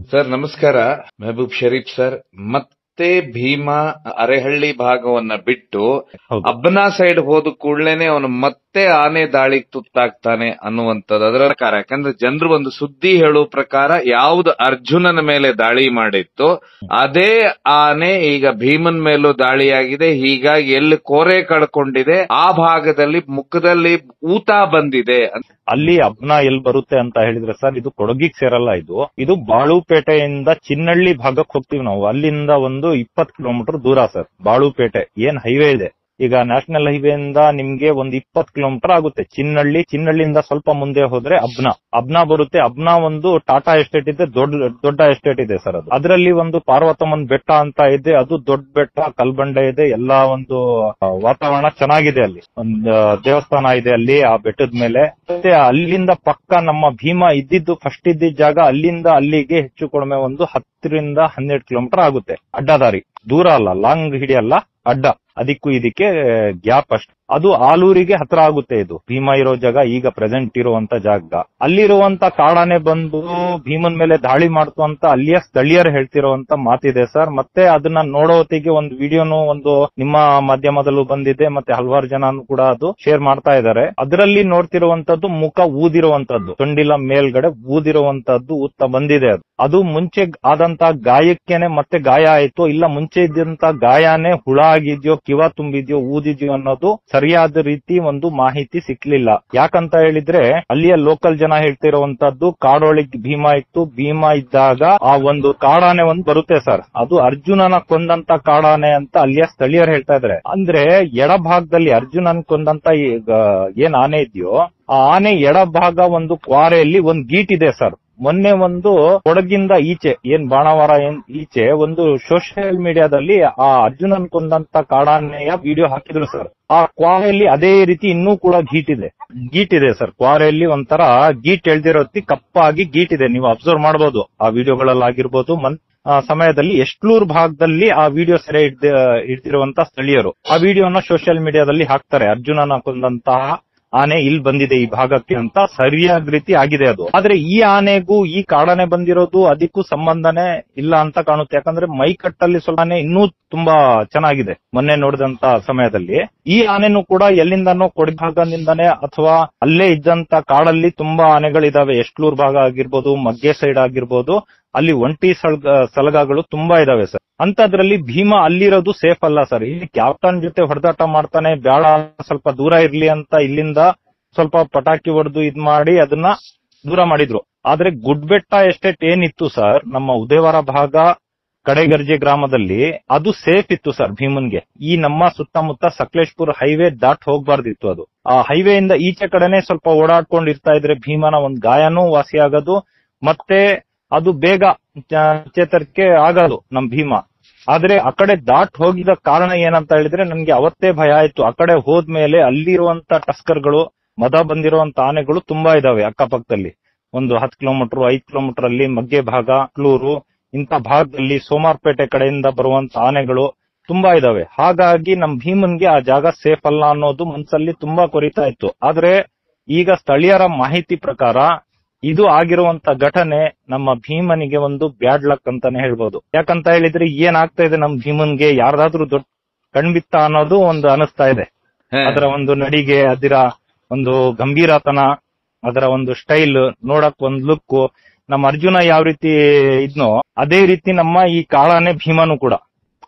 Sir ನಮಸ್ಕಾರ. Mehboob Sharif sir. ಮತ್ತೆ ಭೀಮಾ ಅರೆಹಳ್ಳಿ ಭಾಗವನ್ನ ಬಿಟ್ಟು ಅಬ್ನಾ ಸೈಡ್ ಹೋದ ಕೂಡಲೇನೆ ಅವನು ಮತ್ತೆ ಆನೆ ದಾಳಿಗೆ ತುತ್ತಾಗ್ತಾನೆ ಅನ್ನುವಂಥದ್ದು ಅದರ ಪ್ರಕಾರ. ಯಾಕಂದ್ರೆ ಜನರು ಒಂದು ಸುದ್ದಿ ಹೇಳುವ ಪ್ರಕಾರ ಯಾವ್ದು ಅರ್ಜುನನ ಮೇಲೆ ದಾಳಿ ಮಾಡಿತ್ತು ಅದೇ ಆನೆ ಈಗ ಭೀಮನ್ ಮೇಲೂ ದಾಳಿಯಾಗಿದೆ. ಹೀಗಾಗಿ ಎಲ್ಲಿ ಕೋರೆ ಕಳ್ಕೊಂಡಿದೆ ಆ ಭಾಗದಲ್ಲಿ ಮುಖದಲ್ಲಿ ಊತ ಬಂದಿದೆ. ಅಲ್ಲಿ ಅಬ್ನಾ ಎಲ್ಲಿ ಬರುತ್ತೆ ಅಂತ ಹೇಳಿದ್ರೆ ಸರ್, ಇದು ಕೊಡಗಿಗೆ ಸೇರಲ್ಲ. ಇದು ಬಾಳುಪೇಟೆಯಿಂದ ಚಿನ್ನಳ್ಳಿ ಭಾಗಕ್ಕೆ ಹೋಗ್ತೀವಿ ನಾವು. ಅಲ್ಲಿಂದ ಒಂದು 20 ಕಿಲೋಮೀಟರ್ ದೂರ ಸರ್ ಬಾಳುಪೇಟೆ. ಏನ್ ಹೈವೇ ಇದೆ ಈಗ ನ್ಯಾಷನಲ್ ಹೈವೇ ಇಂದ ನಿಮ್ಗೆ ಒಂದು 20 ಕಿಲೋಮೀಟರ್ ಆಗುತ್ತೆ. ಚಿನ್ನಳ್ಳಿಯಿಂದ ಸ್ವಲ್ಪ ಮುಂದೆ ಹೋದ್ರೆ ಅಬ್ನಾ ಬರುತ್ತೆ. ಅಬ್ನಾ ಒಂದು ಟಾಟಾ ಎಸ್ಟೇಟ್ ಇದೆ, ದೊಡ್ಡ ಎಸ್ಟೇಟ್ ಇದೆ ಸರ್. ಅದರಲ್ಲಿ ಒಂದು ಪಾರ್ವತಮ್ಮನ್ ಬೆಟ್ಟ ಅಂತ ಇದೆ, ಅದು ದೊಡ್ಡ ಬೆಟ್ಟ, ಕಲ್ಬಂಡೆ ಇದೆ, ಎಲ್ಲಾ ಒಂದು ವಾತಾವರಣ ಚೆನ್ನಾಗಿದೆ. ಅಲ್ಲಿ ಒಂದು ದೇವಸ್ಥಾನ ಇದೆ ಅಲ್ಲಿ ಆ ಬೆಟ್ಟದ ಮೇಲೆ. ಮತ್ತೆ ಅಲ್ಲಿಂದ ಪಕ್ಕ ನಮ್ಮ ಭೀಮಾ ಇದ್ದಿದ್ದು ಫಸ್ಟ್ ಇದ್ದಿದ್ದ ಜಾಗ ಅಲ್ಲಿಂದ ಅಲ್ಲಿಗೆ ಹೆಚ್ಚು ಕಡಿಮೆ ಒಂದು 10 ರಿಂದ 12 ಕಿಲೋಮೀಟರ್ ಆಗುತ್ತೆ. ಅಡ್ಡದಾರಿ, ದೂರ ಅಲ್ಲ, ಲಾಂಗ್ ಹಿಡಿಯಲ್ಲ, ಅಡ್ಡ. ಅದಕ್ಕೂ ಇದಕ್ಕೆ ಗ್ಯಾಪ್ ಅಷ್ಟು. ಅದು ಆಲೂರಿಗೆ ಹತ್ರ ಆಗುತ್ತೆ. ಇದು ಭೀಮಾ ಇರೋ ಜಾಗ, ಈಗ ಪ್ರೆಸೆಂಟ್ ಇರುವಂತ ಜಾಗ. ಅಲ್ಲಿರುವಂತ ಕಾಡಾನೆ ಬಂದು ಭೀಮನ್ ಮೇಲೆ ದಾಳಿ ಮಾಡ್ತು ಅಂತ ಅಲ್ಲಿಯ ಸ್ಥಳೀಯರು ಹೇಳ್ತಿರುವಂತ ಮಾತಿದೆ ಸರ್. ಮತ್ತೆ ಅದನ್ನ ನೋಡೋ ಹೊತ್ತಿಗೆ ಒಂದು ವಿಡಿಯೋನು ಒಂದು ನಿಮ್ಮ ಮಾಧ್ಯಮದಲ್ಲೂ ಬಂದಿದೆ, ಮತ್ತೆ ಹಲವಾರು ಜನನು ಕೂಡ ಅದು ಶೇರ್ ಮಾಡ್ತಾ ಇದ್ದಾರೆ. ಅದರಲ್ಲಿ ನೋಡ್ತಿರುವಂತದ್ದು ಮುಖ ಊದಿರುವಂತದ್ದು, ತೊಂಡಿಲ ಮೇಲ್ಗಡೆ ಊದಿರುವಂತದ್ದು ಊತ ಬಂದಿದೆ. ಅದು ಮುಂಚೆ ಆದಂತ ಗಾಯಕ್ಕೇನೆ ಮತ್ತೆ ಗಾಯ ಆಯ್ತು, ಇಲ್ಲ ಮುಂಚೆ ಇದ್ದಂತ ಗಾಯನೇ ಹುಳ ಆಗಿದ್ಯೋ, ಕಿವ ತುಂಬಿದ್ಯೋ, ಊದಿದ್ಯೋ ಅನ್ನೋದು ಸರಿಯಾದ ರೀತಿ ಒಂದು ಮಾಹಿತಿ ಸಿಕ್ಲಿಲ್ಲ. ಯಾಕಂತ ಹೇಳಿದ್ರೆ ಅಲ್ಲಿಯ ಲೋಕಲ್ ಜನ ಹೇಳ್ತಿರುವಂತದ್ದು ಕಾಡೊಳಗೆ ಭೀಮಾ ಇತ್ತು. ಭೀಮಾ ಇದ್ದಾಗ ಆ ಒಂದು ಕಾಡಾನೆ ಒಂದು ಬರುತ್ತೆ ಸರ್, ಅದು ಅರ್ಜುನನ ಕೊಂದಂತ ಕಾಡಾನೆ ಅಂತ ಅಲ್ಲಿಯ ಸ್ಥಳೀಯರು ಹೇಳ್ತಾ ಇದಾರೆ. ಅಂದ್ರೆ ಎಡಭಾಗದಲ್ಲಿ ಅರ್ಜುನನ್ ಕೊಂದಂತ ಏನ್ ಆನೆ ಇದೆಯೋ ಆ ಆನೆ ಎಡಭಾಗ ಒಂದು ಕ್ವಾರೆಯಲ್ಲಿ ಒಂದು ಗೀಟ್ ಇದೆ ಸರ್. ಮೊನ್ನೆ ಒಂದು ಕೊಡಗಿಂದ ಈಚೆ ಏನ್ ಬಾಣಾವರ ಈಚೆ ಒಂದು ಸೋಷಿಯಲ್ ಮೀಡಿಯಾದಲ್ಲಿ ಆ ಅರ್ಜುನನ್ ಕೊಂದಂತ ಕಾಡಾನೆಯ ವಿಡಿಯೋ ಹಾಕಿದ್ರು ಸರ್. ಆ ಕ್ವಾರೆಯಲ್ಲಿ ಅದೇ ರೀತಿ ಇನ್ನೂ ಕೂಡ ಗೀಟ್ ಇದೆ ಸರ್. ಕ್ವಾರೆಯಲ್ಲಿ ಒಂಥರ ಗೀಟ್ ಎಳ್ದಿರೋತಿ ಕಪ್ಪಾಗಿ ಗೀಟ್ ಇದೆ. ನೀವು ಅಬ್ಸರ್ವ್ ಮಾಡಬಹುದು ಆ ವಿಡಿಯೋಗಳಲ್ಲಾಗಿರ್ಬೋದು. ಸಮಯದಲ್ಲಿ ಎಷ್ಟ್ಲೂರ್ ಭಾಗದಲ್ಲಿ ಆ ವಿಡಿಯೋ ಸೆರೆ ಹಿಡ್ದಿರುವಂತ ಸ್ಥಳೀಯರು ಆ ವಿಡಿಯೋನ ಸೋಷಿಯಲ್ ಮೀಡಿಯಾದಲ್ಲಿ ಹಾಕ್ತಾರೆ. ಅರ್ಜುನನ ಕೊಂದಂತಹ ಆನೆ ಇಲ್ಲಿ ಬಂದಿದೆ ಈ ಭಾಗಕ್ಕೆ ಅಂತ ಸರಿಯಾದ ರೀತಿ ಆಗಿದೆ ಅದು. ಆದ್ರೆ ಈ ಆನೆಗೂ ಈ ಕಾಡಾನೆ ಬಂದಿರೋದು ಅದಕ್ಕೂ ಸಂಬಂಧನೇ ಇಲ್ಲ ಅಂತ ಕಾಣುತ್ತೆ. ಯಾಕಂದ್ರೆ ಮೈಕಟ್ಟಲ್ಲಿ ಸ್ವಲ್ಪ ಆನೆ ಇನ್ನೂ ತುಂಬಾ ಚೆನ್ನಾಗಿದೆ ಮೊನ್ನೆ ನೋಡಿದಂತ ಸಮಯದಲ್ಲಿ. ಈ ಆನೆನೂ ಕೂಡ ಎಲ್ಲಿಂದನೋ ಕೊಡಗು ಭಾಗದಿಂದಾನೆ ಅಥವಾ ಅಲ್ಲೇ ಇದ್ದಂತ ಕಾಡಲ್ಲಿ ತುಂಬಾ ಆನೆಗಳಿದಾವೆ. ಎಷ್ಟ್ಲೂರ್ ಭಾಗ ಆಗಿರ್ಬೋದು, ಮಗ್ಗೆ ಸೈಡ್ ಆಗಿರ್ಬೋದು, ಅಲ್ಲಿ ಒಂಟಿ ಸಲಗಗಳು ತುಂಬಾ ಇದಾವೆ ಸರ್. ಅಂತದ್ರಲ್ಲಿ ಭೀಮಾ ಅಲ್ಲಿರೋದು ಸೇಫ್ ಅಲ್ಲ ಸರ್. ಇಲ್ಲಿ ಕ್ಯಾಪ್ಟನ್ ಜೊತೆ ಹೊಡೆದಾಟ ಮಾಡ್ತಾನೆ, ಬೇಡ ಸ್ವಲ್ಪ ದೂರ ಇರ್ಲಿ ಅಂತ ಇಲ್ಲಿಂದ ಸ್ವಲ್ಪ ಪಟಾಕಿ ಹೊಡೆದು ಇದ್ ಮಾಡಿ ಅದನ್ನ ದೂರ ಮಾಡಿದ್ರು. ಆದ್ರೆ ಗುಡ್ಬೆಟ್ಟ ಎಸ್ಟೇಟ್ ಏನಿತ್ತು ಸರ್ ನಮ್ಮ ಉದಯವಾರ ಭಾಗ ಕಡೆಗರ್ಜೆ ಗ್ರಾಮದಲ್ಲಿ, ಅದು ಸೇಫ್ ಇತ್ತು ಸರ್ ಭೀಮನ್ಗೆ. ಈ ನಮ್ಮ ಸುತ್ತಮುತ್ತ ಸಕಲೇಶ್ಪುರ ಹೈವೇ ದಾಟ್ ಹೋಗ್ಬಾರ್ದಿತ್ತು. ಅದು ಆ ಹೈವೇಯಿಂದ ಈಚೆ ಕಡೆನೆ ಸ್ವಲ್ಪ ಓಡಾಡ್ಕೊಂಡು ಇರ್ತಾ ಇದ್ರೆ ಭೀಮನ ಒಂದ್ ಗಾಯನೂ ವಾಸಿಯಾಗೋದು, ಮತ್ತೆ ಅದು ಬೇಗ ಚೇತರಿಕೆ ಆಗೋದು ನಮ್ ಭೀಮಾ. ಆದ್ರೆ ಆ ಕಡೆ ದಾಟ್ ಹೋಗಿದ ಕಾರಣ ಏನಂತ ಹೇಳಿದ್ರೆ ನನ್ಗೆ ಅವತ್ತೇ ಭಯ ಆಯ್ತು. ಆ ಕಡೆ ಹೋದ್ಮೇಲೆ ಅಲ್ಲಿರುವಂತ ಟಸ್ಕರ್ಗಳು, ಮದ ಬಂದಿರುವಂತ ಆನೆಗಳು ತುಂಬಾ ಇದಾವೆ ಅಕ್ಕಪಕ್ಕದಲ್ಲಿ. ಒಂದು 10 ಕಿಲೋಮೀಟರ್ 5 ಕಿಲೋಮೀಟರ್ ಅಲ್ಲಿ ಮಗ್ಗೆ ಭಾಗ, ಕ್ಲೂರು, ಇಂಥ ಭಾಗದಲ್ಲಿ ಸೋಮಾರ್ಪೇಟೆ ಕಡೆಯಿಂದ ಬರುವಂತ ಆನೆಗಳು ತುಂಬಾ ಇದಾವೆ. ಹಾಗಾಗಿ ನಮ್ ಭೀಮನ್ಗೆ ಆ ಜಾಗ ಸೇಫ್ ಅಲ್ಲ ಅನ್ನೋದು ಮನ್ಸಲ್ಲಿ ತುಂಬಾ ಕೊರಿತಾ ಇತ್ತು. ಆದ್ರೆ ಈಗ ಸ್ಥಳೀಯರ ಮಾಹಿತಿ ಪ್ರಕಾರ ಇದು ಆಗಿರುವಂತ ಘಟನೆ ನಮ್ಮ ಭೀಮನಿಗೆ ಒಂದು ಬ್ಯಾಡ್ ಲಕ್ ಅಂತಾನೆ ಹೇಳ್ಬೋದು. ಯಾಕಂತ ಹೇಳಿದ್ರೆ ಏನಾಗ್ತಾ ಇದೆ ನಮ್ ಭೀಮನ್ಗೆ, ಯಾರ್ದಾದ್ರೂ ದೊಡ್ಡ ಕಣ್ಬಿತ್ತ ಅನ್ನೋದು ಒಂದು ಅನಿಸ್ತಾ ಇದೆ. ಅದರ ಒಂದು ನಡಿಗೆ, ಅದರ ಒಂದು ಗಂಭೀರತನ, ಅದರ ಒಂದು ಸ್ಟೈಲ್ ನೋಡಕ್ ಒಂದು ಲುಕ್, ನಮ್ಮ ಅರ್ಜುನ ಯಾವ ರೀತಿ ಇದ್ನೋ ಅದೇ ರೀತಿ ನಮ್ಮ ಈ ಕಾಳಾನೆ ಭೀಮನು ಕೂಡ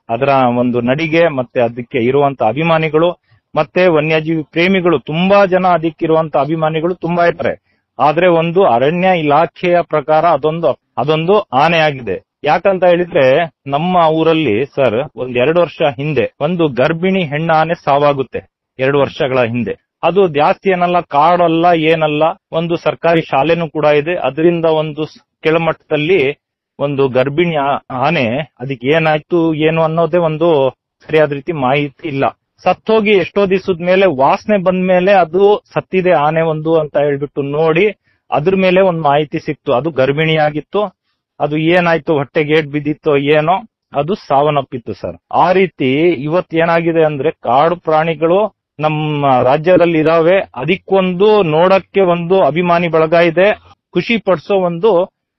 ಅದರ ಒಂದು ನಡಿಗೆ, ಮತ್ತೆ ಅದಕ್ಕೆ ಇರುವಂತ ಅಭಿಮಾನಿಗಳು, ಮತ್ತೆ ವನ್ಯಜೀವಿ ಪ್ರೇಮಿಗಳು ತುಂಬಾ ಜನ ಅದಕ್ಕಿರುವಂತ ಅಭಿಮಾನಿಗಳು ತುಂಬಾ ಇರ್ತಾರೆ. ಆದ್ರೆ ಒಂದು ಅರಣ್ಯ ಇಲಾಖೆಯ ಪ್ರಕಾರ ಅದೊಂದು ಆನೆ ಆಗಿದೆ. ಯಾಕಂತ ಹೇಳಿದ್ರೆ ನಮ್ಮ ಊರಲ್ಲಿ ಸರ್ ಒಂದ್ 2 ವರ್ಷ ಹಿಂದೆ ಒಂದು ಗರ್ಭಿಣಿ ಹೆಣ್ಣ ಆನೆ ಸಾವಾಗುತ್ತೆ. 2 ವರ್ಷಗಳ ಹಿಂದೆ. ಅದು ಜಾಸ್ತಿ ಏನಲ್ಲ, ಕಾಡಲ್ಲ, ಏನಲ್ಲ, ಒಂದು ಸರ್ಕಾರಿ ಶಾಲೆನೂ ಕೂಡ ಇದೆ. ಅದರಿಂದ ಒಂದು ಕೆಳಮಟ್ಟದಲ್ಲಿ ಒಂದು ಗರ್ಭಿಣಿ ಆನೆ, ಅದಕ್ಕೆ ಏನಾಯ್ತು ಏನು ಅನ್ನೋದೇ ಒಂದು ಸರಿಯಾದ ರೀತಿ ಮಾಹಿತಿ ಇಲ್ಲ. ಸತ್ತೋಗಿ ಎಷ್ಟೋ ದಿವಸದ ಮೇಲೆ ವಾಸನೆ ಬಂದ್ಮೇಲೆ ಅದು ಸತ್ತಿದೆ ಆನೆ ಒಂದು ಅಂತ ಹೇಳ್ಬಿಟ್ಟು ನೋಡಿ ಅದ್ರ ಮೇಲೆ ಒಂದು ಮಾಹಿತಿ ಸಿಕ್ತು. ಅದು ಗರ್ಭಿಣಿಯಾಗಿತ್ತು, ಅದು ಏನಾಯ್ತು ಹೊಟ್ಟೆಗೆ ಏಟ್ ಬಿದ್ದಿತ್ತೋ ಏನೋ, ಅದು ಸಾವನ್ನಪ್ಪಿತ್ತು ಸರ್. ಆ ರೀತಿ ಇವತ್ ಏನಾಗಿದೆ ಅಂದ್ರೆ ಕಾಡು ಪ್ರಾಣಿಗಳು ನಮ್ಮ ರಾಜ್ಯದಲ್ಲಿ ಇದಾವೆ. ಅದಕ್ಕೊಂದು ನೋಡಕ್ಕೆ ಒಂದು ಅಭಿಮಾನಿ ಬಳಗ ಇದೆ, ಖುಷಿ ಪಡಿಸೋ ಒಂದು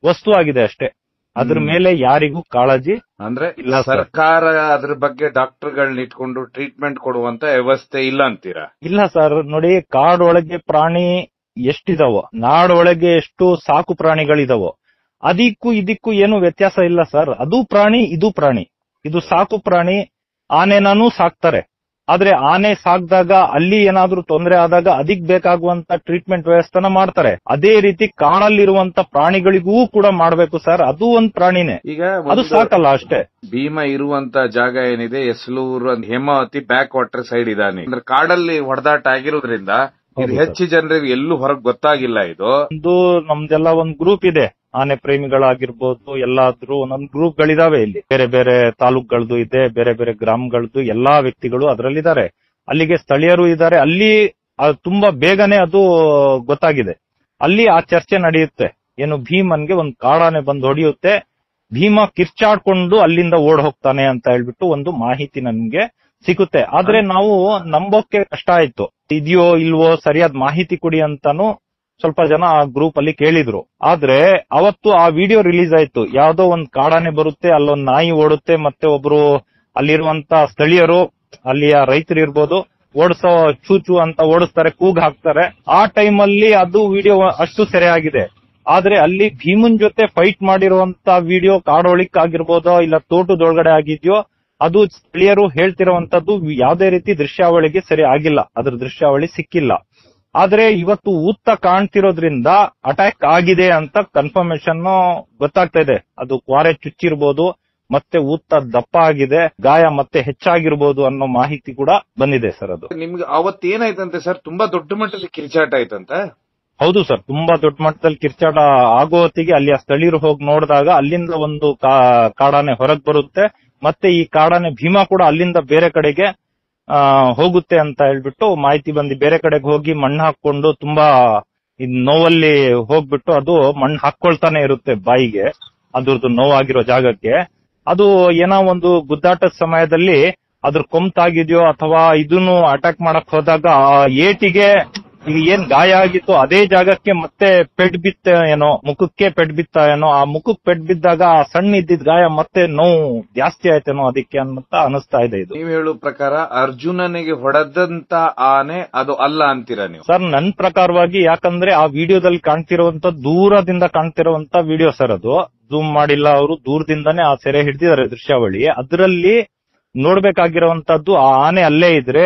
ವಸ್ತು ಆಗಿದೆ ಅಷ್ಟೇ. ಅದ್ರ ಮೇಲೆ ಯಾರಿಗೂ ಕಾಳಜಿ ಅಂದ್ರೆ ಇಲ್ಲ ಸರ್. ಸರ್ಕಾರ ಅದ್ರ ಬಗ್ಗೆ ಡಾಕ್ಟರ್ಗಳನ್ನ ಇಟ್ಕೊಂಡು ಟ್ರೀಟ್ಮೆಂಟ್ ಕೊಡುವಂತ ವ್ಯವಸ್ಥೆ ಇಲ್ಲ ಅಂತೀರಾ? ಇಲ್ಲ ಸರ್, ನೋಡಿ, ಕಾಡೊಳಗೆ ಪ್ರಾಣಿ ಎಷ್ಟಿದಾವೋ, ನಾಡೊಳಗೆ ಎಷ್ಟು ಸಾಕು ಪ್ರಾಣಿಗಳಿದಾವೋ, ಅದಕ್ಕೂ ಇದಕ್ಕೂ ಏನು ವ್ಯತ್ಯಾಸ ಇಲ್ಲ ಸರ್. ಅದು ಪ್ರಾಣಿ, ಇದು ಪ್ರಾಣಿ. ಇದು ಸಾಕು ಪ್ರಾಣಿ. ಆನೆನೂ ಸಾಕ್ತಾರೆ. ಆದ್ರೆ ಆನೆ ಸಾಕ್ದಾಗ ಅಲ್ಲಿ ಏನಾದ್ರೂ ತೊಂದರೆ ಆದಾಗ ಅದಕ್ ಬೇಕಾಗುವಂತ ಟ್ರೀಟ್ಮೆಂಟ್ ವ್ಯವಸ್ಥೆನ ಮಾಡ್ತಾರೆ. ಅದೇ ರೀತಿ ಕಾಡಲ್ಲಿರುವಂತ ಪ್ರಾಣಿಗಳಿಗೂ ಕೂಡ ಮಾಡ್ಬೇಕು ಸರ್. ಅದು ಒಂದ್ ಪ್ರಾಣಿನೇ, ಈಗ ಅದು ಸಾಕಲ್ಲ ಅಷ್ಟೇ. ಭೀಮ ಇರುವಂತ ಜಾಗ ಏನಿದೆ, Esluru Hemavathi back water side ಇದಾನೆ. ಅಂದ್ರೆ ಕಾಡಲ್ಲಿ ಹೊಡೆದಾಟ ಆಗಿರೋದ್ರಿಂದ ಇದು ಹೆಚ್ಚು ಜನರಿಗೆ ಎಲ್ಲೂ ಹೊರಗೆ ಗೊತ್ತಾಗಿಲ್ಲ. ಇದು ಒಂದು ನಮ್ದೆಲ್ಲ ಒಂದ್ ಗ್ರೂಪ್ ಇದೆ, ಆನೆ ಪ್ರೇಮಿಗಳಾಗಿರ್ಬೋದು, ಎಲ್ಲಾದ್ರೂ ಒಂದೊಂದು ಗ್ರೂಪ್ ಗಳಿದಾವೆ. ಇಲ್ಲಿ ಬೇರೆ ಬೇರೆ ತಾಲೂಕ್ಗಳದ್ದು ಇದೆ, ಬೇರೆ ಬೇರೆ ಗ್ರಾಮಗಳದ್ದು ಎಲ್ಲಾ ವ್ಯಕ್ತಿಗಳು ಅದರಲ್ಲಿದ್ದಾರೆ. ಅಲ್ಲಿಗೆ ಸ್ಥಳೀಯರು ಇದ್ದಾರೆ. ಅಲ್ಲಿ ತುಂಬಾ ಬೇಗನೆ ಅದು ಗೊತ್ತಾಗಿದೆ. ಅಲ್ಲಿ ಆ ಚರ್ಚೆ ನಡೆಯುತ್ತೆ. ಏನು, ಭೀಮನ್ಗೆ ಒಂದು ಕಾಡಾನೆ ಬಂದು ಹೊಡೆಯುತ್ತೆ, ಭೀಮ ಕಿರ್ಚಾಡ್ಕೊಂಡು ಅಲ್ಲಿಂದ ಓಡ್ ಹೋಗ್ತಾನೆ ಅಂತ ಹೇಳ್ಬಿಟ್ಟು ಒಂದು ಮಾಹಿತಿ ನನ್ಗೆ ಸಿಗುತ್ತೆ. ಆದ್ರೆ ನಾವು ನಂಬೋಕೆ ಕಷ್ಟ ಆಯ್ತು. ಇದೆಯೋ ಇಲ್ವೋ ಸರಿಯಾದ ಮಾಹಿತಿ ಕೊಡಿ ಅಂತಾನು ಸ್ವಲ್ಪ ಜನ ಆ ಗ್ರೂಪ್ ಅಲ್ಲಿ ಕೇಳಿದ್ರು. ಆದ್ರೆ ಅವತ್ತು ಆ ವಿಡಿಯೋ ರಿಲೀಸ್ ಆಯ್ತು. ಯಾವ್ದೋ ಒಂದ್ ಕಾಡಾನೆ ಬರುತ್ತೆ, ಅಲ್ಲೊಂದ್ ನಾಯಿ ಓಡುತ್ತೆ, ಮತ್ತೆ ಒಬ್ರು ಅಲ್ಲಿರುವಂತ ಸ್ಥಳೀಯರು, ಅಲ್ಲಿಯ ರೈತರು ಇರ್ಬೋದು, ಓಡಿಸೋ ಚೂಚು ಅಂತ ಓಡಿಸ್ತಾರೆ, ಕೂಗ್ ಹಾಕ್ತಾರೆ. ಆ ಟೈಮಲ್ಲಿ ಅದು ವಿಡಿಯೋ ಅಷ್ಟು ಸೆರೆಯಾಗಿದೆ. ಆದ್ರೆ ಅಲ್ಲಿ ಭೀಮನ್ ಜೊತೆ ಫೈಟ್ ಮಾಡಿರುವಂತ ವಿಡಿಯೋ ಕಾಡೊಳಿಕ್ ಆಗಿರ್ಬೋದೋ ಇಲ್ಲ ತೋಟದೊಳಗಡೆ ಆಗಿದ್ಯೋ, ಅದು ಸ್ಥಳೀಯರು ಹೇಳ್ತಿರುವಂತದ್ದು ಯಾವುದೇ ರೀತಿ ದೃಶ್ಯಾವಳಿಗೆ ಸರಿ ಆಗಿಲ್ಲ. ಅದ್ರ ದೃಶ್ಯಾವಳಿ ಸಿಕ್ಕಿಲ್ಲ. ಆದ್ರೆ ಇವತ್ತು ಊತ್ತ ಕಾಣ್ತಿರೋದ್ರಿಂದ ಅಟ್ಯಾಕ್ ಆಗಿದೆ ಅಂತ ಕನ್ಫರ್ಮೇಶನ್ ಗೊತ್ತಾಗ್ತಾ ಇದೆ. ಅದು ಕ್ವಾರೆ ಚುಚ್ಚಿರ್ಬೋದು, ಮತ್ತೆ ಊತ್ತ ದಪ್ಪ ಆಗಿದೆ, ಗಾಯ ಮತ್ತೆ ಹೆಚ್ಚಾಗಿರ್ಬೋದು ಅನ್ನೋ ಮಾಹಿತಿ ಕೂಡ ಬಂದಿದೆ ಸರ್. ಅದು ನಿಮ್ಗೆ ಅವತ್ತೇನಾಯ್ತಂತೆ ಸರ್? ತುಂಬಾ ದೊಡ್ಡ ಮಟ್ಟದಲ್ಲಿ ಕಿರ್ಚಾಟ ಆಯ್ತಂತೆ? ಹೌದು ಸರ್, ತುಂಬಾ ದೊಡ್ಡ ಮಟ್ಟದಲ್ಲಿ ಕಿರ್ಚಾಟ ಆಗೋ ಹೊತ್ತಿಗೆ ಅಲ್ಲಿಯ ಸ್ಥಳೀಯರು ಹೋಗಿ ನೋಡಿದಾಗ ಅಲ್ಲಿಂದ ಒಂದು ಕಾಡಾನೆ ಹೊರಗ್ ಬರುತ್ತೆ. ಮತ್ತೆ ಈ ಕಾಡಾನೆ ಭೀಮಾ ಕೂಡ ಅಲ್ಲಿಂದ ಬೇರೆ ಕಡೆಗೆ ಹೋಗುತ್ತೆ ಅಂತ ಹೇಳ್ಬಿಟ್ಟು ಮಾಹಿತಿ ಬಂದು ಬೇರೆ ಕಡೆಗೆ ಹೋಗಿ ಮಣ್ಣು ಹಾಕೊಂಡು ತುಂಬಾ ನೋವಲ್ಲಿ ಹೋಗ್ಬಿಟ್ಟು ಅದು ಮಣ್ಣು ಹಾಕೊಳ್ತಾನೆ ಇರುತ್ತೆ ಬಾಯಿಗೆ, ಅದ್ರದ್ದು ನೋವಾಗಿರೋ ಜಾಗಕ್ಕೆ. ಅದು ಏನೋ ಒಂದು ಗುದ್ದಾಟದ ಸಮಯದಲ್ಲಿ ಅದ್ರ ಕೊಂತಾಗಿದ್ಯೋ ಅಥವಾ ಇದನ್ನು ಅಟ್ಯಾಕ್ ಮಾಡಕ್ ಹೋದಾಗ ಆ ಏಟಿಗೆ ಈಗ ಏನ್ ಗಾಯ ಆಗಿತ್ತು ಅದೇ ಜಾಗಕ್ಕೆ ಮತ್ತೆ ಪೆಟ್ ಬಿತ್ತ ಏನೋ, ಮುಖಕ್ಕೆ ಪೆಟ್ ಬಿತ್ತ ಏನೋ, ಆ ಮುಖಕ್ಕೆ ಪೆಟ್ ಬಿದ್ದಾಗ ಆ ಸಣ್ಣ ಇದ್ದಿದ್ ಗಾಯ ಮತ್ತೆ ನೋವು ಜಾಸ್ತಿ ಆಯ್ತೇನೋ ಅದಕ್ಕೆ ಅಂತ ಅನಿಸ್ತಾ ಇದೆ. ಇದು ನೀವು ಹೇಳೋ ಪ್ರಕಾರ ಅರ್ಜುನನಿಗೆ ಹೊಡೆದಂತ ಆನೆ ಅದು ಅಲ್ಲ ಅಂತೀರಾ ನೀವು? ಸರ್, ನನ್ ಪ್ರಕಾರವಾಗಿ, ಯಾಕಂದ್ರೆ ಆ ವಿಡಿಯೋದಲ್ಲಿ ಕಾಣ್ತಿರುವಂತ ದೂರದಿಂದ ಕಾಣ್ತಿರುವಂತ ವಿಡಿಯೋ ಸರ್. ಅದು ಜೂಮ್ ಮಾಡಿಲ್ಲ ಅವರು, ದೂರದಿಂದಾನೇ ಆ ಸೆರೆ ಹಿಡಿದಿದ್ದಾರೆ ದೃಶ್ಯಾವಳಿ. ಅದರಲ್ಲಿ ನೋಡ್ಬೇಕಾಗಿರುವಂತದ್ದು ಆ ಆನೆ ಅಲ್ಲೇ ಇದ್ರೆ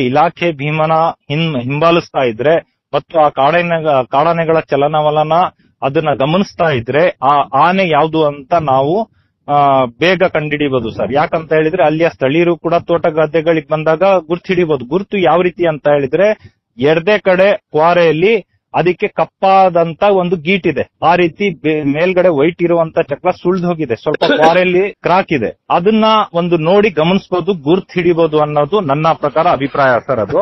ಇಲಾಖೆ ಭೀಮನ ಹಿಂಬಾಲಿಸ್ತಾ ಇದ್ರೆ ಮತ್ತು ಆ ಕಾಡಾನೆಗಳ ಚಲನವಲನ ಅದನ್ನ ಗಮನಿಸ್ತಾ ಇದ್ರೆ ಆ ಆನೆ ಯಾವುದು ಅಂತ ನಾವು ಬೇಗ ಕಂಡುಹಿಡಿಬಹುದು ಸರ್. ಯಾಕಂತ ಹೇಳಿದ್ರೆ ಅಲ್ಲಿಯ ಸ್ಥಳೀಯರು ಕೂಡ ತೋಟ ಗದ್ದೆಗಳಿಗೆ ಬಂದಾಗ ಗುರ್ತು ಹಿಡಿಬಹುದು. ಗುರ್ತು ಯಾವ ರೀತಿ ಅಂತ ಹೇಳಿದ್ರೆ, ಎಡದೆ ಕಡೆ ಕ್ವಾರೆಯಲ್ಲಿ ಅದಕ್ಕೆ ಕಪ್ಪಾದಂತ ಒಂದು ಗೀಟ್ ಇದೆ, ಆ ರೀತಿ ಮೇಲ್ಗಡೆ ವೈಟ್ ಇರುವಂತ ಚಕ್ರ ಸುಳ್ದು ಹೋಗಿದೆ, ಸ್ವಲ್ಪ ಕ್ವಾರೆಯಲ್ಲಿ ಕ್ರಾಕ್ ಇದೆ. ಅದನ್ನ ಒಂದು ನೋಡಿ ಗಮನಿಸಬಹುದು, ಗುರ್ತು ಹಿಡಿಬಹುದು ಅನ್ನೋದು ನನ್ನ ಪ್ರಕಾರ ಅಭಿಪ್ರಾಯ ಸರ್. ಅದು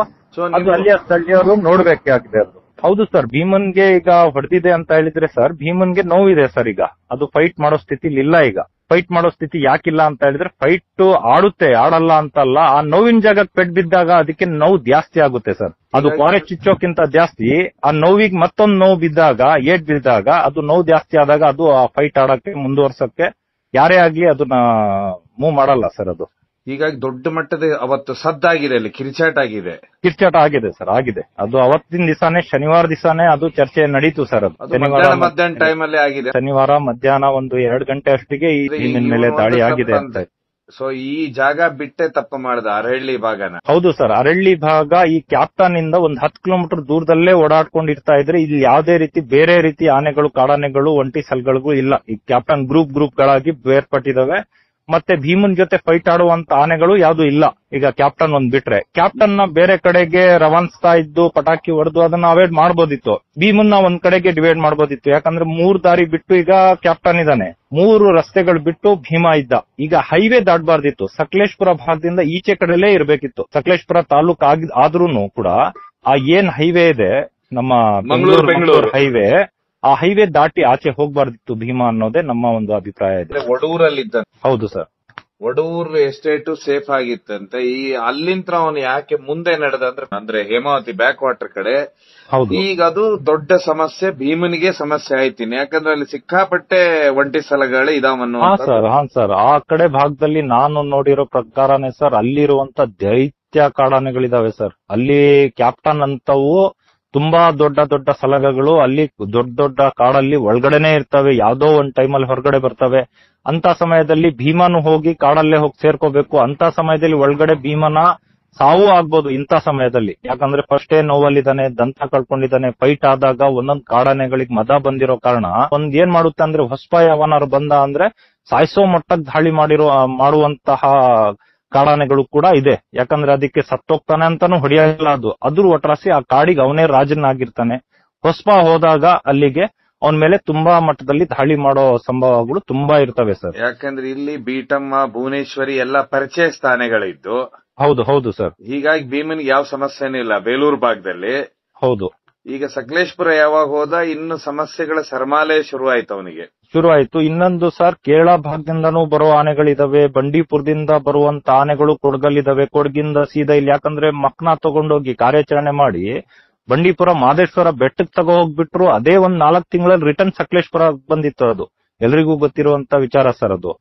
ಅಲ್ಲಿಯ ಸ್ಥಳೀಯರು ನೋಡ್ಬೇಕಾಗಿದೆ. ಅದು ಹೌದು ಸರ್, ಭೀಮನ್ಗೆ ಈಗ ಹೊಡೆದಿದೆ ಅಂತ ಹೇಳಿದ್ರೆ ಸರ್, ಭೀಮನ್ಗೆ ನೋವಿದೆ ಸರ್. ಈಗ ಅದು ಫೈಟ್ ಮಾಡೋ ಸ್ಥಿತಿಲಿ ಇಲ್ಲ. ಈಗ ಫೈಟ್ ಮಾಡೋ ಸ್ಥಿತಿ ಯಾಕಿಲ್ಲ ಅಂತ ಹೇಳಿದ್ರೆ, ಫೈಟ್ ಆಡಲ್ಲ ಅಂತಲ್ಲ, ಆ ನೋವಿನ ಜಾಗಕ್ಕೆ ಪೆಟ್ ಬಿದ್ದಾಗ ಅದಕ್ಕೆ ನೋವು ಜಾಸ್ತಿ ಆಗುತ್ತೆ ಸರ್. ಅದು ಕ್ವಾರೆ ಚುಚ್ಚೋಕ್ಕಿಂತ ಜಾಸ್ತಿ ಆ ನೋವಿಗೆ ಮತ್ತೊಂದು ನೋವು ಬಿದ್ದಾಗ, ಏಟ್ ಬಿದ್ದಾಗ ಅದು ನೋವು ಜಾಸ್ತಿ ಆದಾಗ ಅದು ಆ ಫೈಟ್ ಆಡಕ್ಕೆ ಮುಂದುವರ್ಸಕ್ಕೆ ಯಾರೇ ಆಗ್ಲಿ ಅದನ್ನ ಮೂವ್ ಮಾಡಲ್ಲ ಸರ್. ಅದು ಹೀಗಾಗಿ ದೊಡ್ಡ ಮಟ್ಟದ ಅವತ್ತು ಸದ್ದಾಗಿದೆ, ಅಲ್ಲಿ ಕಿರ್ಚಾಟ ಆಗಿದೆ ಸರ್. ಆಗಿದೆ. ಅದು ಅವತ್ತಿನ ದಿವಸನೇ, ಶನಿವಾರ ದಿವಸನೇ ಅದು ಚರ್ಚೆ ನಡೀತು ಸರ್. ಅದು ಶನಿವಾರ ಮಧ್ಯಾಹ್ನ ಟೈಮ್ ಅಲ್ಲಿ ಆಗಿದೆ. ಶನಿವಾರ ಮಧ್ಯಾಹ್ನ 1-2 ಗಂಟೆ ಅಷ್ಟಿಗೆ ಈ ಮೇಲೆ ದಾಳಿ ಆಗಿದೆ ಅಂತ. ಸೊ ಈ ಜಾಗ ಬಿಟ್ಟೆ ತಪ್ಪು ಮಾಡಿದ ಅರಹಳ್ಳಿ ಭಾಗನ? ಹೌದು ಸರ್, ಅರಹಳ್ಳಿ ಭಾಗ ಈ ಕ್ಯಾಪ್ಟನ್ ಇಂದ ಒಂದು 10 ಕಿಲೋಮೀಟರ್ ದೂರದಲ್ಲೇ ಓಡಾಡ್ಕೊಂಡಿರ್ತಾ ಇದ್ರೆ ಇಲ್ಲಿ ಯಾವುದೇ ರೀತಿ ಬೇರೆ ರೀತಿ ಆನೆಗಳು, ಕಾಡಾನೆಗಳು, ಒಂಟಿ ಸಲ್ಗಳಿಗೂ ಇಲ್ಲ. ಈ ಕ್ಯಾಪ್ಟನ್ ಗ್ರೂಪ್ ಗಳಾಗಿ ಬೇರ್ಪಟ್ಟಿದಾವೆ. ಮತ್ತೆ ಭೀಮನ್ ಜೊತೆ ಫೈಟ್ ಆಡುವಂತ ಆನೆಗಳು ಯಾವ್ದು ಇಲ್ಲ. ಈಗ ಕ್ಯಾಪ್ಟನ್ ಒಂದ್ ಬಿಟ್ರೆ, ಕ್ಯಾಪ್ಟನ್ ನ ಬೇರೆ ಕಡೆಗೆ ರವಾನಿಸ್ತಾ ಇದ್ದು ಪಟಾಕಿ ಹೊಡೆದು ಅದನ್ನ ಅವಾಯ್ಡ್ ಮಾಡಬಹುದಿತ್ತು. ಭೀಮನ್ನ ಒಂದ್ ಕಡೆಗೆ ಡಿವೈಡ್ ಮಾಡಬಹುದಿತ್ತು. ಯಾಕಂದ್ರೆ 3 ದಾರಿ ಬಿಟ್ಟು ಈಗ ಕ್ಯಾಪ್ಟನ್ ಇದ್ದಾನೆ, 3 ರಸ್ತೆಗಳು ಬಿಟ್ಟು ಭೀಮಾ ಇದ್ದ. ಈಗ ಹೈವೇ ದಾಟಬಾರ್ದಿತ್ತು, ಸಕಲೇಶ್ಪುರ ಭಾಗದಿಂದ ಈಚೆ ಕಡೆಲೇ ಇರಬೇಕಿತ್ತು. ಸಕಲೇಶ್ಪುರ ತಾಲೂಕ್ ಆದ್ರೂನು ಕೂಡ ಆ ಏನ್ ಹೈವೇ ಇದೆ, ನಮ್ಮ ಬೆಂಗಳೂರು ಹೈವೇ, ಆ ಹೈವೇ ದಾಟಿ ಆಚೆ ಹೋಗ್ಬಾರ್ದಿತ್ತು ಭೀಮಾ ಅನ್ನೋದೇ ನಮ್ಮ ಒಂದು ಅಭಿಪ್ರಾಯ ಇದೆ. ಒಡೂರಲ್ಲಿ. ಹೌದು ಸರ್. ವಡೂರ್ ಎಸ್ಟೇಟು ಸೇಫ್ ಆಗಿತ್ತಂತೆ. ಈ ಅಲ್ಲಿಂತ್ರ ಅವನು ಯಾಕೆ ಮುಂದೆ ನಡೆದ ಅಂದ್ರೆ ಹೇಮಾವತಿ ಬ್ಯಾಕ್ ವಾಟರ್ ಕಡೆ ಈಗ ಅದು ದೊಡ್ಡ ಸಮಸ್ಯೆ, ಭೀಮನಿಗೆ ಸಮಸ್ಯೆ ಆಯ್ತೀನಿ. ಯಾಕಂದ್ರೆ ಅಲ್ಲಿ ಸಿಕ್ಕಾಪಟ್ಟೆ ಒಂಟಿ ಸ್ಥಳಗಳೇ ಇದಾವನ್ನೋ. ಸರ್ ಆ ಕಡೆ ಭಾಗದಲ್ಲಿ ನಾನು ನೋಡಿರೋ ಪ್ರಕಾರನೇ ಸರ್ ಅಲ್ಲಿರುವಂತ ದೈತ್ಯ ಕಾಡಾನೆಗಳಿದಾವೆ ಸರ್. ಅಲ್ಲಿ ಕ್ಯಾಪ್ಟನ್ ಅಂತವು ತುಂಬಾ ದೊಡ್ಡ ದೊಡ್ಡ ಸಲಗಗಳು ಅಲ್ಲಿ ದೊಡ್ಡ ದೊಡ್ಡ ಕಾಡಲ್ಲಿ ಒಳಗಡೆನೆ ಇರ್ತವೆ. ಯಾವ್ದೋ ಒಂದ್ ಟೈಮಲ್ಲಿ ಹೊರಗಡೆ ಬರ್ತವೆ. ಅಂತ ಸಮಯದಲ್ಲಿ ಭೀಮನು ಹೋಗಿ ಕಾಡಲ್ಲೇ ಹೋಗಿ ಸೇರ್ಕೋಬೇಕು. ಅಂತ ಸಮಯದಲ್ಲಿ ಒಳಗಡೆ ಭೀಮನ ಸಾವು ಆಗ್ಬೋದು ಇಂಥ ಸಮಯದಲ್ಲಿ. ಯಾಕಂದ್ರೆ ಫಸ್ಟ್ ನೋವಲ್ಲಿದ್ದಾನೆ, ದಂತ ಕಳ್ಕೊಂಡಿದ್ದಾನೆ. ಫೈಟ್ ಆದಾಗ ಒಂದೊಂದ್ ಕಾಡಾನೆಗಳಿಗೆ ಮದ ಬಂದಿರೋ ಕಾರಣ ಒಂದ್ ಏನ್ ಮಾಡುತ್ತೆ ಅಂದ್ರೆ ಹೊಸಪ ಯಾವನಾರು ಬಂದ ಅಂದ್ರೆ ಸಾಯಿಸೋ ಮಟ್ಟಕ್ಕೆ ದಾಳಿ ಮಾಡುವಂತಹ ಕಾಡಾನೆಗಳು ಕೂಡ ಇದೆ. ಯಾಕಂದ್ರೆ ಅದಕ್ಕೆ ಸತ್ತೋಗ್ತಾನೆ ಅಂತಾನು ಹೊಡೆಯಲ್ಲ. ಅದ್ರ ಒಟ್ರಾಸಿ ಆ ಕಾಡಿಗೆ ಅವನೇ ರಾಜನಾಗಿರ್ತಾನೆ. ಹೊಸಪ ಹೋದಾಗ ಅಲ್ಲಿಗೆ ಅವನ ಮೇಲೆ ತುಂಬಾ ಮಟ್ಟದಲ್ಲಿ ದಾಳಿ ಮಾಡೋ ಸಂಭವಗಳು ತುಂಬಾ ಇರ್ತವೆ ಸರ್. ಯಾಕಂದ್ರೆ ಇಲ್ಲಿ ಬೀಟಮ್ಮ, ಭುವನೇಶ್ವರಿ ಎಲ್ಲ ಪರಿಚಯ ಸ್ಥಾನಗಳಿದ್ದು. ಹೌದು ಸರ್. ಹೀಗಾಗಿ ಭೀಮನ್ಗೆ ಯಾವ ಸಮಸ್ಯೆನೂ ಇಲ್ಲ ಬೇಲೂರು ಭಾಗದಲ್ಲಿ. ಹೌದು. ಈಗ ಸಕಲೇಶ್ಪುರ ಯಾವಾಗ ಹೋದ ಇನ್ನು ಸಮಸ್ಯೆಗಳ ಸರಮಾಲೆ ಶುರುವಾಯ್ತು. ಇನ್ನೊಂದು ಸರ್, ಕೇರಳ ಭಾಗದಿಂದನೂ ಬರೋ ಆನೆಗಳಿದಾವೆ, ಬಂಡೀಪುರದಿಂದ ಬರುವಂತ ಆನೆಗಳು ಕೊಡಗಲ್ಲಿದಾವೆ. ಕೊಡಗಿಂದ ಸೀದಾ ಇಲ್ಲಿ, ಯಾಕಂದ್ರೆ ಮಕ್ನ ತಗೊಂಡೋಗಿ ಕಾರ್ಯಾಚರಣೆ ಮಾಡಿ ಬಂಡೀಪುರ ಮಾದೇಶ್ವರ ಬೆಟ್ಟಕ್ಕೆ ತಗೋ ಹೋಗ್ಬಿಟ್ರು. ಅದೇ ಒಂದ್ 4 ತಿಂಗಳಲ್ಲಿ ರಿಟರ್ನ್ ಸಕಲೇಶ್ಪುರ ಬಂದಿತ್ತು. ಅದು ಎಲ್ರಿಗೂ ಗೊತ್ತಿರುವಂತ ವಿಚಾರ ಸರ್ ಅದು.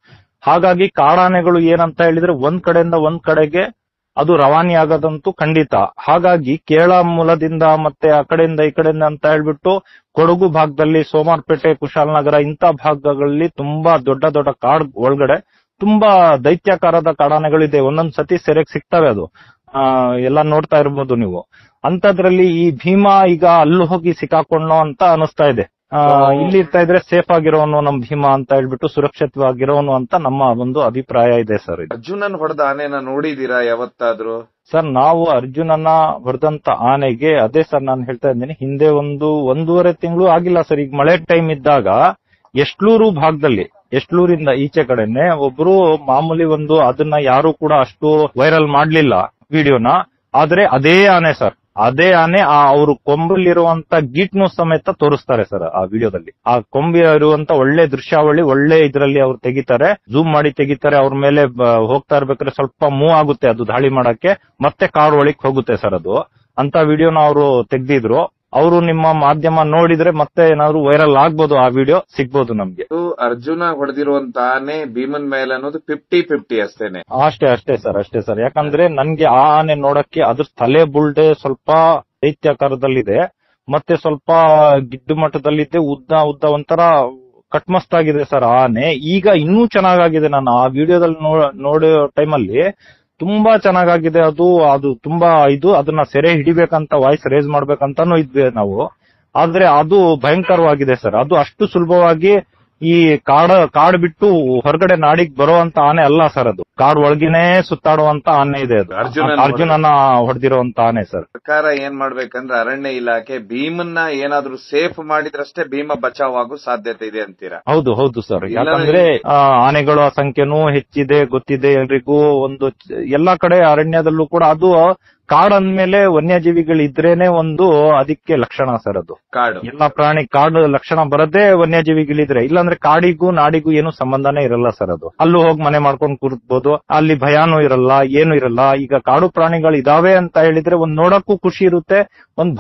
ಹಾಗಾಗಿ ಕಾಡಾನೆಗಳು ಏನಂತ ಹೇಳಿದ್ರೆ ಒಂದ್ ಕಡೆಯಿಂದ ಒಂದ್ ಕಡೆಗೆ ಅದು ರವಾನಿ ಆಗೋದಂತೂ ಖಂಡಿತ. ಹಾಗಾಗಿ ಕೇರಳ ಮೂಲದಿಂದ ಮತ್ತೆ ಆ ಕಡೆಯಿಂದ ಈ ಕಡೆಯಿಂದ ಅಂತ ಹೇಳ್ಬಿಟ್ಟು ಕೊಡಗು ಭಾಗದಲ್ಲಿ ಸೋಮಾರ್ಪೇಟೆ, ಕುಶಾಲನಗರ ಇಂಥ ಭಾಗಗಳಲ್ಲಿ ತುಂಬಾ ದೊಡ್ಡ ದೊಡ್ಡ ಕಾಡ್ ಒಳಗಡೆ ತುಂಬಾ ದೈತ್ಯಾಕಾರದ ಕಾಡಾನೆಗಳಿದೆ. ಒಂದೊಂದ್ ಸತಿ ಸೆರೆಗೆ ಸಿಗ್ತವೆ. ಅದು ಎಲ್ಲ ನೋಡ್ತಾ ಇರ್ಬೋದು ನೀವು. ಅಂತದ್ರಲ್ಲಿ ಈ ಭೀಮಾ ಈಗ ಅಲ್ಲಿ ಹೋಗಿ ಸಿಕ್ಕಾಕೊಂಡೋ ಅಂತ ಅನಿಸ್ತಾ ಇದೆ. ಇಲ್ಲಿ ಇರ್ತಾ ಇದ್ರೆ ಸೇಫ್ ಆಗಿರೋನು ನಮ್ ಭೀಮಾ ಅಂತ ಹೇಳ್ಬಿಟ್ಟು ಸುರಕ್ಷಿತವಾಗಿರೋನು ಅಂತ ನಮ್ಮ ಒಂದು ಅಭಿಪ್ರಾಯ ಇದೆ ಸರ್. ಅರ್ಜುನನ್ ಹೊಡೆದ ಆನೆನ ನೋಡಿದೀರಾ ಯಾವತ್ತಾದ್ರೂ? ಸರ್, ನಾವು ಅರ್ಜುನನ ಹೊಡೆದಂತ ಆನೆಗೆ ಅದೇ ಸರ್ ನಾನು ಹೇಳ್ತಾ ಇದ್ದೀನಿ, ಹಿಂದೆ 1.5 ತಿಂಗಳು ಆಗಿಲ್ಲ ಸರ್. ಈಗ ಮಳೆ ಟೈಮ್ ಇದ್ದಾಗ ಎಷ್ಟ್ಲೂರು ಭಾಗದಲ್ಲಿ, ಎಷ್ಟ್ಲೂರಿಂದ ಈಚೆ ಕಡೆನೆ ಒಬ್ರು ಮಾಮೂಲಿ ಅದನ್ನ ಯಾರು ಕೂಡ ಅಷ್ಟು ವೈರಲ್ ಮಾಡ್ಲಿಲ್ಲ ವಿಡಿಯೋನ. ಆದ್ರೆ ಅದೇ ಆನೆ ಸರ್, ಅದೇ ಆನೆ ಅವರು ಕೊಂಬಲ್ಲಿರುವಂತ ಗೀಟ್ನು ಸಮೇತ ತೋರಿಸ್ತಾರೆ ಸರ್ ಆ ವಿಡಿಯೋದಲ್ಲಿ. ಆ ಕೊಂಬಿ ಇರುವಂತ ಒಳ್ಳೆ ದೃಶ್ಯಾವಳಿ, ಒಳ್ಳೆ ಇದ್ರಲ್ಲಿ ಅವ್ರು ತೆಗಿತಾರೆ, ಜೂಮ್ ಮಾಡಿ ತೆಗಿತಾರೆ. ಅವ್ರ ಮೇಲೆ ಹೋಗ್ತಾ ಇರ್ಬೇಕಾದ್ರೆ ಸ್ವಲ್ಪ ಮೂವ್ ಆಗುತ್ತೆ ಅದು ದಾಳಿ ಮಾಡಕ್ಕೆ, ಮತ್ತೆ ಕಾರ್ ಒಳಗ್ ಹೋಗುತ್ತೆ ಸರ್ ಅದು. ಅಂತ ವಿಡಿಯೋನ ಅವರು ತೆಗ್ದಿದ್ರು. ಅವರು ನಿಮ್ಮ ಮಾಧ್ಯಮ ನೋಡಿದ್ರೆ ಮತ್ತೆ ಏನಾದ್ರು ವೈರಲ್ ಆಗ್ಬೋದು, ಆ ವಿಡಿಯೋ ಸಿಗ್ಬೋದು ನಮ್ಗೆ. ಅರ್ಜುನ ಹೊಡೆದಿರುವಂತ ಆನೆ ಭೀಮನ್ ಮೇಲೆ ಅನ್ನೋದು 50-50 ಅಷ್ಟೇನೆ. ಅಷ್ಟೇ ಸರ್. ಯಾಕಂದ್ರೆ ನನ್ಗೆ ಆ ಆನೆ ನೋಡಕ್ಕೆ ಅದ್ರ ತಲೆ ಬುಲ್ಡೆ ಸ್ವಲ್ಪ ದೈತ್ಯಾಕಾರದಲ್ಲಿದೆ, ಮತ್ತೆ ಸ್ವಲ್ಪ ಗಿಡ್ಡು ಮಟ್ಟದಲ್ಲಿದೆ, ಉದ್ದ ಒಂಥರ ಕಟ್ಮಸ್ತಾಗಿದೆ ಸರ್ ಆ ಆನೆ. ಈಗ ಇನ್ನೂ ಚೆನ್ನಾಗಾಗಿದೆ. ನಾನು ಆ ವಿಡಿಯೋದಲ್ಲಿ ನೋಡೋ ಟೈಮಲ್ಲಿ ತುಂಬಾ ಚೆನ್ನಾಗಾಗಿದೆ ಅದು ತುಂಬಾ ಅದನ್ನ ಸೆರೆ ಹಿಡಿಬೇಕಂತ ವಾಯ್ಸ್ ರೇಸ್ ಮಾಡ್ಬೇಕಂತಾನು ಇದ್ವಿ ನಾವು. ಆದ್ರೆ ಅದು ಭಯಂಕರವಾಗಿದೆ ಸರ್. ಅದು ಅಷ್ಟು ಸುಲಭವಾಗಿ ಈ ಕಾಡ್ ಬಿಟ್ಟು ಹೊರಗಡೆ ನಾಡಿಗೆ ಬರುವಂತ ಆನೆ ಅಲ್ಲ ಸರ್. ಅದು ಕಾಡ್ ಒಳಗಿನೇ ಸುತ್ತಾಡುವಂತ ಆನೆ ಇದೆ. ಅದು ಅರ್ಜುನನ ಹೊಡೆದಿರುವಂತ ಆನೆ ಸರ್. ಸರ್ಕಾರ ಏನ್ ಮಾಡ್ಬೇಕಂದ್ರೆ ಅರಣ್ಯ ಇಲಾಖೆ ಭೀಮನ್ನ ಏನಾದ್ರೂ ಸೇಫ್ ಮಾಡಿದ್ರಷ್ಟೇ ಭೀಮ ಬಚಾವ್ ಆಗೋ ಸಾಧ್ಯತೆ ಇದೆ ಅಂತೀರಾ? ಹೌದು ಸರ್. ಯಾಕಂದ್ರೆ ಆನೆಗಳ ಸಂಖ್ಯೆನೂ ಹೆಚ್ಚಿದೆ, ಗೊತ್ತಿದೆ ಎಲ್ರಿಗೂ. ಎಲ್ಲಾ ಕಡೆ ಅರಣ್ಯದಲ್ಲೂ ಕೂಡ ಅದು ಕಾಡ್ ಅಂದ್ಮೇಲೆ ವನ್ಯಜೀವಿಗಳು ಇದ್ರೇನೆ ಅದಕ್ಕೆ ಲಕ್ಷಣ ಸರ್. ಅದು ಕಾಡು, ಎಲ್ಲಾ ಪ್ರಾಣಿ ಕಾಡು ಲಕ್ಷಣ ಬರದೇ ವನ್ಯಜೀವಿಗಳಿದ್ರೆ, ಇಲ್ಲಾಂದ್ರೆ ಕಾಡಿಗೂ ನಾಡಿಗೂ ಏನು ಸಂಬಂಧನೇ ಇರಲ್ಲ ಸರ್. ಅದು ಅಲ್ಲೂ ಹೋಗಿ ಮನೆ ಮಾಡ್ಕೊಂಡು ಕೂರ್ಬೋದು, ಅಲ್ಲಿ ಭಯಾನೂ ಇರಲ್ಲ, ಏನು ಇರಲ್ಲ. ಈಗ ಕಾಡು ಪ್ರಾಣಿಗಳು ಇದಾವೆ ಅಂತ ಹೇಳಿದ್ರೆ ನೋಡಕ್ಕೂ ಖುಷಿ ಇರುತ್ತೆ,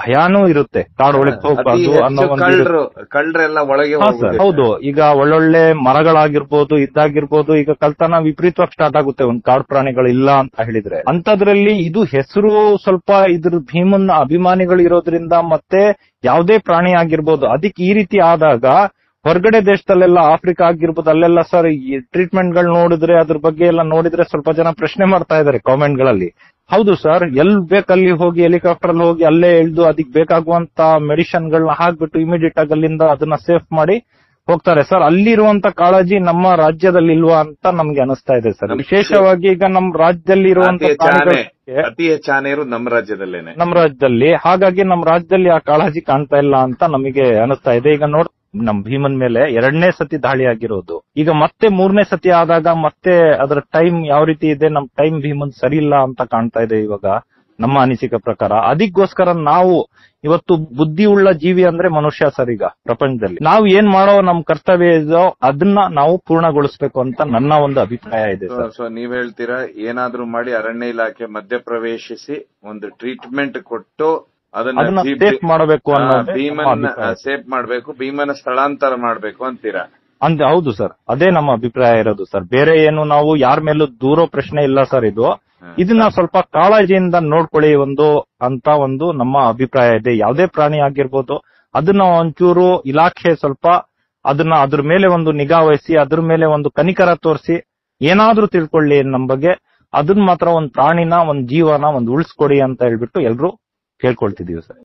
ಭಯಾನೂ ಇರುತ್ತೆ. ಕಾಡು ಒಳಗೆ ಹೋಗ್ಬಾರ್ದು ಅನ್ನೋ ಕಳ್ಳರೆಲ್ಲ ಒಳಗೆ. ಹೌದು. ಈಗ ಒಳ್ಳೊಳ್ಳೆ ಮರಗಳಾಗಿರ್ಬೋದು, ಇದ್ದಾಗಿರ್ಬೋದು, ಈಗ ಕಳ್ತನ ವಿಪರೀತವಾಗಿ ಸ್ಟಾರ್ಟ್ ಆಗುತ್ತೆ ಕಾಡು ಪ್ರಾಣಿಗಳು ಇಲ್ಲ ಅಂತ ಹೇಳಿದ್ರೆ. ಅಂತದ್ರಲ್ಲಿ ಇದು ಹೆಸರು ಸ್ವಲ್ಪ ಇದ್ರ ಭೀಮನ್ ಅಭಿಮಾನಿಗಳು ಇರೋದ್ರಿಂದ, ಮತ್ತೆ ಯಾವುದೇ ಪ್ರಾಣಿ ಆಗಿರ್ಬೋದು, ಅದಕ್ಕೆ ಈ ರೀತಿ ಆದಾಗ ಹೊರಗಡೆ ದೇಶದಲ್ಲೆಲ್ಲ, ಆಫ್ರಿಕಾ ಆಗಿರ್ಬೋದು, ಅಲ್ಲೆಲ್ಲ ಸರ್ ಈ ಟ್ರೀಟ್ಮೆಂಟ್ ಗಳು ನೋಡಿದ್ರೆ, ಅದ್ರ ಬಗ್ಗೆ ಎಲ್ಲ ನೋಡಿದ್ರೆ ಸ್ವಲ್ಪ ಜನ ಪ್ರಶ್ನೆ ಮಾಡ್ತಾ ಇದಾರೆ ಕಾಮೆಂಟ್ ಗಳಲ್ಲಿ. ಹೌದು ಸರ್, ಎಲ್ ಬೇಕಲ್ಲಿ ಹೋಗಿ ಹೆಲಿಕಾಪ್ಟರ್ ಅಲ್ಲಿ ಹೋಗಿ ಅಲ್ಲೇ ಇಳಿದು ಅದಕ್ಕೆ ಬೇಕಾಗುವಂತ ಮೆಡಿಸಿನ್ ಗಳನ್ನ ಹಾಕ್ಬಿಟ್ಟು ಇಮಿಡಿಯೇಟ್ ಆಗಿ ಅಲ್ಲಿಂದ ಅದನ್ನ ಸೇಫ್ ಮಾಡಿ ಹೋಗ್ತಾರೆ ಸರ್. ಅಲ್ಲಿರುವಂತ ಕಾಳಜಿ ನಮ್ಮ ರಾಜ್ಯದಲ್ಲಿ ಇಲ್ವಾ ಅಂತ ನಮ್ಗೆ ಅನಿಸ್ತಾ ಇದೆ ಸರ್. ವಿಶೇಷವಾಗಿ ಈಗ ನಮ್ಮ ರಾಜ್ಯದಲ್ಲಿ ಇರುವಂತ ಅತಿ ಹೆಚ್ಚು ಆನೆಯರು ನಮ್ಮ ರಾಜ್ಯದಲ್ಲಿ. ಹಾಗಾಗಿ ನಮ್ಮ ರಾಜ್ಯದಲ್ಲಿ ಆ ಕಾಳಜಿ ಕಾಣ್ತಾ ಇಲ್ಲ ಅಂತ ನಮಗೆ ಅನಿಸ್ತಾ ಇದೆ. ಈಗ ನಮ್ ಭೀಮನ್ ಮೇಲೆ 2ನೇ ಸತಿ ದಾಳಿ ಆಗಿರೋದು, ಈಗ ಮತ್ತೆ 3ನೇ ಸತಿ ಆದಾಗ ಮತ್ತೆ ಅದರ ಟೈಮ್ ಯಾವ ರೀತಿ ಇದೆ, ನಮ್ ಟೈಮ್ ಭೀಮನ್ ಸರಿ ಇಲ್ಲ ಅಂತ ಕಾಣ್ತಾ ಇದೆ. ಇವಾಗ ನಮ್ಮ ಅನಿಸಿಕೆ ಪ್ರಕಾರ. ಅದಕ್ಕೋಸ್ಕರ ನಾವು ಇವತ್ತು ಬುದ್ಧಿ ಉಳ್ಳ ಜೀವಿ ಅಂದ್ರೆ ಮನುಷ್ಯ ಸರ್. ಈಗ ಪ್ರಪಂಚದಲ್ಲಿ ನಾವು ಏನ್ ಮಾಡೋ ನಮ್ ಕರ್ತವ್ಯ ಇದೋ ಅದನ್ನ ನಾವು ಪೂರ್ಣಗೊಳಿಸಬೇಕು ಅಂತ ನನ್ನ ಒಂದು ಅಭಿಪ್ರಾಯ ಇದೆ ಸರ್. ಸೊ ನೀವ್ ಹೇಳ್ತೀರಾ ಏನಾದ್ರೂ ಮಾಡಿ ಅರಣ್ಯ ಇಲಾಖೆ ಮಧ್ಯಪ್ರವೇಶಿಸಿ ಒಂದು ಟ್ರೀಟ್ಮೆಂಟ್ ಕೊಟ್ಟು ಅದನ್ನ ಸೇಫ್ ಮಾಡಬೇಕು ಸೇಫ್ ಮಾಡಬೇಕು, ಭೀಮನ ಸ್ಥಳಾಂತರ ಮಾಡಬೇಕು ಅಂತೀರಾ? ಹೌದು ಸರ್, ಅದೇ ನಮ್ಮ ಅಭಿಪ್ರಾಯ ಇರೋದು ಸರ್. ಬೇರೆ ಏನು ನಾವು ಯಾರ ಮೇಲೂ ದೂರೋ ಪ್ರಶ್ನೆ ಇಲ್ಲ ಸರ್. ಇದನ್ನ ಸ್ವಲ್ಪ ಕಾಳಜಿಯಿಂದ ನೋಡ್ಕೊಳ್ಳಿ ಅಂತ ಒಂದು ನಮ್ಮ ಅಭಿಪ್ರಾಯ ಇದೆ. ಯಾವುದೇ ಪ್ರಾಣಿ ಆಗಿರ್ಬೋದು, ಅದನ್ನ ಒಂಚೂರು ಇಲಾಖೆ ಸ್ವಲ್ಪ ಅದ್ರ ಮೇಲೆ ಒಂದು ನಿಗಾ ವಹಿಸಿ, ಅದ್ರ ಮೇಲೆ ಒಂದು ಕನಿಕರ ತೋರಿಸಿ ಏನಾದ್ರೂ ತಿಳ್ಕೊಳ್ಳಿ ನಮ್ಮ ಬಗ್ಗೆ. ಅದನ್ನ ಮಾತ್ರ ಒಂದು ಪ್ರಾಣಿನ, ಒಂದು ಜೀವನ ಒಂದು ಉಳಿಸ್ಕೊಡಿ ಅಂತ ಹೇಳ್ಬಿಟ್ಟು ಎಲ್ರು ಕೇಳ್ಕೊಳ್ತಿದೀವಿ ಸರ್.